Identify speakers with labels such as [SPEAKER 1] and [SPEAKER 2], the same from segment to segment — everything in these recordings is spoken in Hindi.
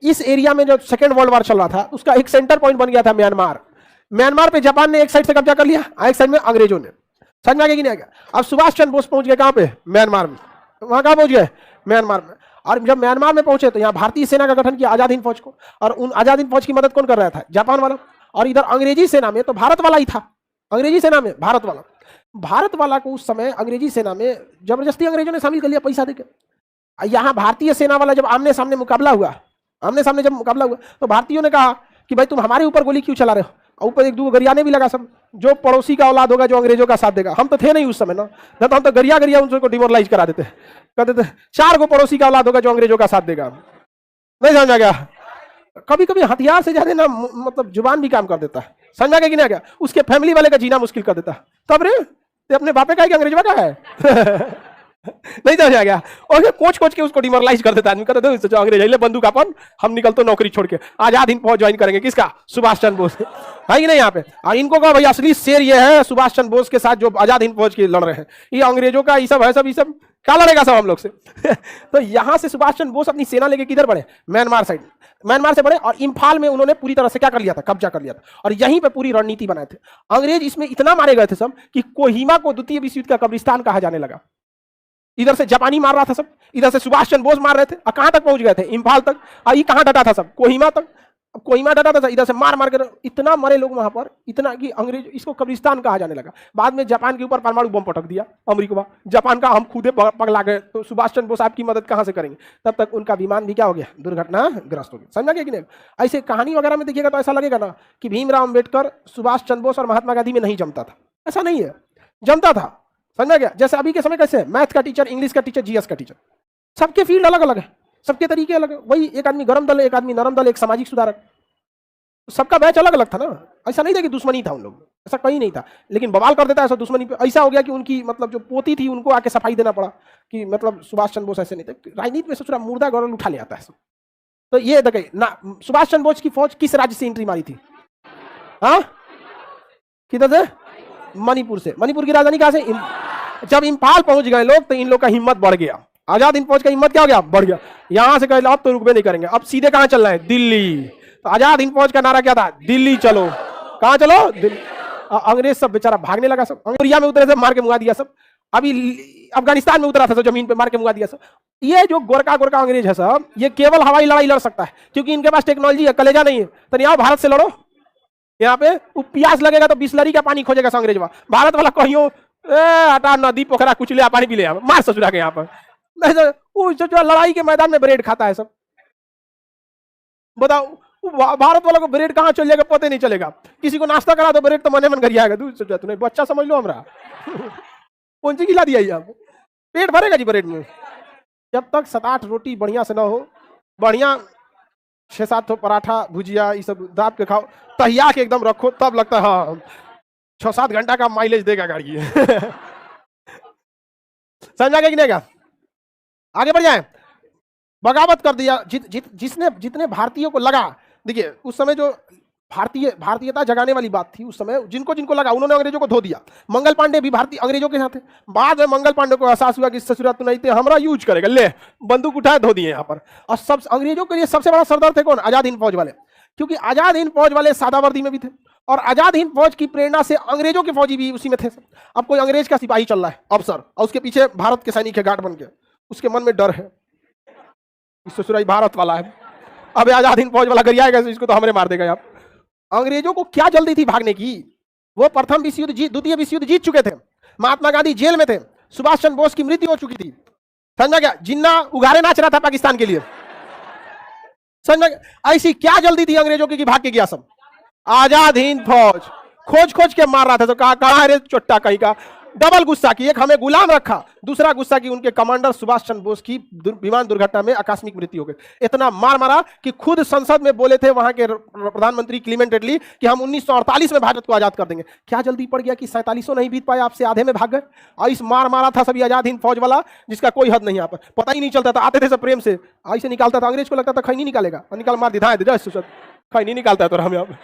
[SPEAKER 1] इस एरिया में जो सेकेंड वर्ल्ड वॉर चल रहा था उसका एक सेंटर पॉइंट बन गया था म्यांमार। म्यांमार पे जापान ने एक साइड से कब्जा कर लिया, एक साइड में अंग्रेजों ने। समझ में आ गया कि नहीं आ गया? अब सुभाष चंद्र बोस पहुंच गए कहां पे? म्यांमार में। वहां कहां पहुंच गए? म्यांमार में। और जब म्यांमार में पहुंचे तो यहाँ भारतीय सेना का गठन किया, आजाद हिंद फौज को। और उन आजाद हिंद फौज की मदद कौन कर रहा था? जापान वाला। और इधर अंग्रेजी सेना में तो भारत वाला ही था, अंग्रेजी सेना में भारत वाला। भारत वाला को उस समय अंग्रेजी सेना में जबरदस्ती अंग्रेजों ने शामिल कर लिया पैसा देकर। यहाँ भारतीय सेना वाला जब आमने सामने मुकाबला हुआ, आमने सामने जब मुकाबला हुआ तो भारतीयों ने कहा कि भाई तुम हमारे ऊपर गोली क्यों चला रहे हो? ऊपर एक दो गरियाने भी लगा सब, जो पड़ोसी का औलाद होगा जो अंग्रेजों का साथ देगा। हम तो थे नहीं उस समय ना, तो हम तो गरिया गरिया उनको डिमोरलाइज करा देते, कहते थे 4 को पड़ोसी का औलाद होगा जो अंग्रेजों का साथ देगा। नहीं समझा गया? कभी कभी हथियार से ज्यादा ना मतलब जुबान भी काम कर देता है। समझा गया कि नहीं? क्या उसके फैमिली वाले का जीना मुश्किल कर देता है। तब रे ते अपने बापे का है कि अंग्रेजवा का है? नहीं समझा गया? और कोच कोच के उसको डिमोरलाइज कर देता आदमी, कहते थे अंग्रेज ले बंदूक अपन, हम निकलते नौकरी छोड़ के आजाद हिंद फौज ज्वाइन करेंगे। किसका? सुभाष चंद्र बोस है कि नहीं यहाँ पे? और इनको कहा भाई असली शेर ये है सुभाष चंद्र बोस के साथ जो आजाद हिंद फौज के लड़ रहे हैं, ये अंग्रेजों का ये सब है, सब ये सब क्या लड़ेगा सब हम लोग से। तो यहां से सुभाष चंद्र बोस अपनी सेना लेके किधर बढ़े? म्यांमार साइड, म्यांमार से बढ़े और इम्फाल में उन्होंने पूरी तरह से क्या कर लिया था? कब्जा कर लिया था। और यहीं पे पूरी रणनीति बनाए थे। अंग्रेज इसमें इतना मारे गए थे सब कि कोहिमा को द्वितीय विश्व युद्ध का कब्रिस्तान कहा जाने लगा। इधर से जापानी मार रहा था सब, इधर से सुभाष चंद्र बोस मार रहे थे। और कहां तक पहुंच गए थे? इम्फाल तक। और ये कहां डटा था सब? कोहिमा तक। अब कोहिमा डटा था, इधर से मार मार कर इतना मरे लोग वहां पर, इतना कि अंग्रेज इसको कब्रिस्तान कहा जाने लगा। बाद में जापान के ऊपर परमाणु बम पटक दिया अमेरिका। जापान का हम खुदे पगला गए, तो सुभाष चंद्र बोस आपकी मदद कहां से करेंगे? तब तक उनका विमान भी क्या हो गया? दुर्घटनाग्रस्त हो गया। समझा गया कि नहीं? ऐसे कहानी वगैरह में देखिएगा तो ऐसा लगेगा ना कि भीमराव अम्बेडकर, सुभाष चंद्र बोस और महात्मा गांधी में नहीं जमता था। ऐसा नहीं है, जमता था। समझा गया? जैसे अभी के समय कैसे मैथ का टीचर, इंग्लिश का टीचर, जीएस का टीचर, सबके फील्ड अलग अलग है, सबके तरीके अलग है। वही एक आदमी गरम दल, एक आदमी नरम दल, एक सामाजिक सुधारक, सबका बैच अलग अलग था ना। ऐसा नहीं था कि दुश्मनी था उन लोग, ऐसा कहीं नहीं था। लेकिन बवाल कर देता है ऐसा दुश्मनी पे। ऐसा हो गया कि उनकी मतलब जो पोती थी उनको आके सफाई देना पड़ा कि मतलब सुभाष चंद्र बोस ऐसे नहीं थे। राजनीति में सोच मुर्दा गौरव उठा ले आता है सब। तो ये देखिए ना, सुभाष चंद्र बोस की फौज किस राज्य से एंट्री मारी थी? हाँ, किधर से? मणिपुर से। मणिपुर की राजधानी कहां से? जब इम्फाल पहुंच गए लोग तो इन लोग का हिम्मत बढ़ गया। आजाद हिंद फौज का हिम्मत क्या हो गया? बढ़ गया। यहां से कहे अब तो रुकबे नहीं करेंगे, अब सीधे कहां चल रहे हैं? दिल्ली। तो आजाद हिंद फौज का नारा क्या था? दिल्ली चलो। कहां चलो? दिल्ली। अंग्रेज सब बेचारा भागने लगा, सब अंग्रेजिया में उतरे थे, मार के मुआ दिया सब। अभी अफगानिस्तान में उतरा था, जमीन पे मार के मुआ दिया सब। ये जो गोरका गोरका अंग्रेज है सब, ये केवल हवाई लड़ाई लड़ सकता है क्योंकि इनके पास टेक्नोलॉजी है, कलेजा नहीं है। तो यहाँ भारत से लड़ो, यहाँ पे प्यास लगेगा तो बिस्लरी का पानी खोजेगा अंग्रेजवा। भारत वाला कहियो हटा नदी पोखरा कुछ ले पानी पी ले, मार ससुरा के यहाँ पर। जो लड़ाई के मैदान में ब्रेड खाता है सब, बताओ भारत वाला को ब्रेड कहाँ चल जाएगा पता नहीं चलेगा। किसी को नाश्ता करा तो ब्रेड तो मने मन गरिया दूध तूने बच्चा समझ लो हमरा। कौन सी खिला दिया आप? पेट भरेगा जी ब्रेड में? जब तक 7-8 रोटी बढ़िया से ना हो, बढ़िया 6-7 पराठा भुजिया ये सब दाब के खाओ, तहिया के एकदम रखो, तब लगता है हाँ 6-7 घंटा का माइलेज देगा गाड़ी। समझा गया कि नहीं? आगे बढ़ जाए। बगावत कर दिया जितने भारतीयों को लगा। देखिए उस समय जो भारतीयता जगाने वाली बात थी, उस समय जिनको जिनको लगा उन्होंने अंग्रेजों को धो दिया। मंगल पांडे भी भारतीय अंग्रेजों के साथ थे। बाद में मंगल पांडे को एहसास हुआ कि ससुरात नहीं थे, हमारा यूज करेगा, ले बंदूक उठाए धो दिए यहाँ पर। और सब अंग्रेजों के लिए सबसे बड़ा सरदार थे कौन? आजाद हिंद फौज वाले। क्योंकि आजाद हिंद फौज वाले सादा वर्दी में भी थे और आजाद हिंद फौज की प्रेरणा से अंग्रेजों के फौजी भी उसी में थे। अब कोई अंग्रेज का सिपाही चल रहा है अफसर और उसके पीछे भारत के सैनिक है गार्ड बन के, उसके मन में डर है, ससुराई भारत वाला है, अब आजाद हिंद फौज वाला गरियाएगा इसको तो हमरे मार देगा। आप अंग्रेजों को क्या जल्दी थी भागने की? वो प्रथम विश्व युद्ध द्वितीय विश्व युद्ध जीत चुके थे। महात्मा गांधी जेल में थे, सुभाष चंद्र बोस की मृत्यु हो चुकी थी। समझा गया? जिन्ना उगारे नाच रहा था पाकिस्तान के लिए। समझा? ऐसी क्या जल्दी थी अंग्रेजों की कि भाग के गया सब? आजाद हिंद फौज खोज खोज के मार रहा था। तो कहा रे चोट्टा कहीं का। डबल गुस्सा की, एक हमें गुलाम रखा, दूसरा गुस्सा की उनके कमांडर सुभाष चंद्र बोस की विमान दुर्घटना में आकस्मिक मृत्यु हो गई। इतना मार मारा कि खुद संसद में बोले थे वहां के प्रधानमंत्री क्लीमेंट एटली कि हम 1948 में भारत को आजाद कर देंगे। क्या जल्दी पड़ गया कि 47 नहीं बीत पाए, आपसे आधे में भाग गए। और इस मार मारा था सभी आजाद हिंद फौज वाला जिसका कोई हद नहीं। यहाँ पर पता ही नहीं चलता था, आते थे सब प्रेम से ऐसे निकालता था। अंग्रेज को लगता था खैनी निकालेगा, निकाल मार दिखा खैनी निकालता है तो हम यहाँ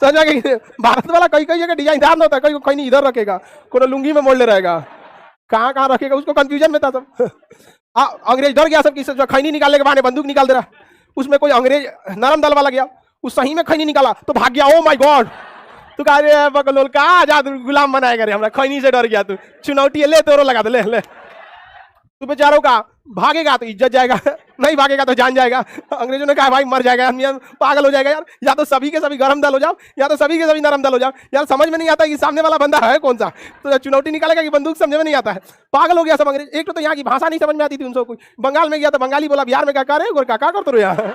[SPEAKER 1] समझा कि भारत वाला कई कई जगह डिजाइनदार ना होता है, कहीं कहीं नहीं इधर रखेगा, कोई लुंगी में मोड़ ले रहेगा, कहाँ रखेगा, उसको कंफ्यूजन में था सब। अंग्रेज डर गया सब कि खैनी निकालने के बहाने बंदूक निकाल दे रहा। उसमें कोई अंग्रेज नरम दल वाला गया, उस सही में खैनी निकाला तो भाग गया। ओ माय गॉड, तू कह रे बकलोल का आजाद गुलाम बनाया करे, हमरा खैनी से डर गया, तू चुनौती ले तोरो लगा दे, ले तू बेचारों का भागेगा तो इज्जत जाएगा, नहीं भागेगा तो जान जाएगा। अंग्रेजों ने कहा भाई मर जाएगा, पागल हो जाएगा यार, या तो सभी के सभी गरम दल हो जाओ या तो सभी के सभी नरम दल हो जाओ। यार समझ में नहीं आता कि सामने वाला बंदा है कौन सा, तो चुनौती निकालेगा कि बंदूक, समझ में नहीं आता है। पागल हो गया सब अंग्रेज। एक तो यहाँ की भाषा नहीं समझ में आती थी उनको, बंगाल में गया तो बंगाली बोला, बिहार में क्या कर रहे हो गोरखा, क्या करते रहो यहाँ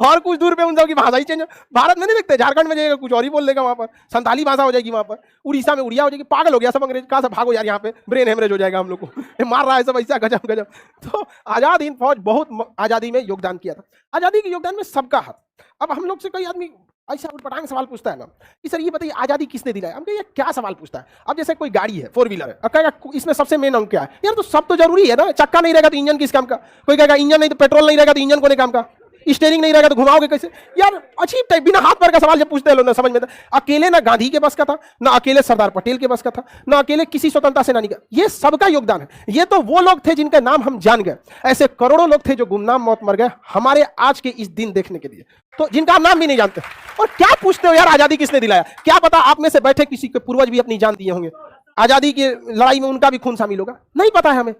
[SPEAKER 1] और कुछ दूर पे उन सबकी भाषा ही चेंज। भारत में नहीं देखते, झारखंड में जाएगा कुछ और ही बोल देगा, वहां पर संताली भाषा हो जाएगी, वहां पर उड़ीसा में उड़िया हो जाएगी। पागल हो गया सब अंग्रेज, कहा सब भागो यार, यहाँ पे ब्रेन हेमरेज हो जाएगा हम लोग को, मार रहा है सब ऐसा, गजब गजब। तो आजाद हिंद फौज बहुत आजादी में योगदान किया था। आजादी के योगदान में सबका हाथ। अब हम लोग से कोई आदमी ऐसा उठपटांग सवाल पूछता है ना कि सर ये बताइए आजादी किसने दिलाया, हम ये क्या सवाल पूछता है। अब जैसे कोई गाड़ी है, 4 व्हीलर है, अब कहेगा इसमें सबसे मेन अंग क्या है, यार तो सब तो जरूरी है ना, चक्का नहीं रहेगा तो इंजन किस काम का, कोई कहेगा इंजन नहीं तो पेट्रोल नहीं रहेगा तो इंजन कोने काम का, स्टीयरिंग नहीं रहेगा तो घुमाओगे कैसे। यार अजीब टाइप, बिना हाथ पैर का सवाल जब पूछते हैं लोग ना समझ में। अकेले ना गांधी के बस का था, ना अकेले सरदार पटेल के बस का था, ना अकेले किसी स्वतंत्रता सेनानी का, ये सबका योगदान है। ये तो वो लोग थे जिनके नाम हम जान गए, ऐसे करोड़ों लोग थे जो गुमनाम मौत मर गए हमारे आज के इस दिन देखने के लिए, तो जिनका हम नाम भी नहीं जानते। और क्या पूछते हो यार आजादी किसने दिलाया, क्या पता आप में से बैठे किसी के पूर्वज भी अपनी जान दिए होंगे, आजादी की लड़ाई में उनका भी खून शामिल होगा, नहीं पता है हमें।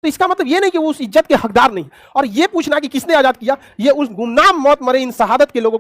[SPEAKER 1] तो इसका मतलब ये नहीं कि वो उस इज्जत के हकदार नहीं। और ये पूछना कि किसने आजाद किया, ये उस गुमनाम मौत मरे इन शहादत के लोगों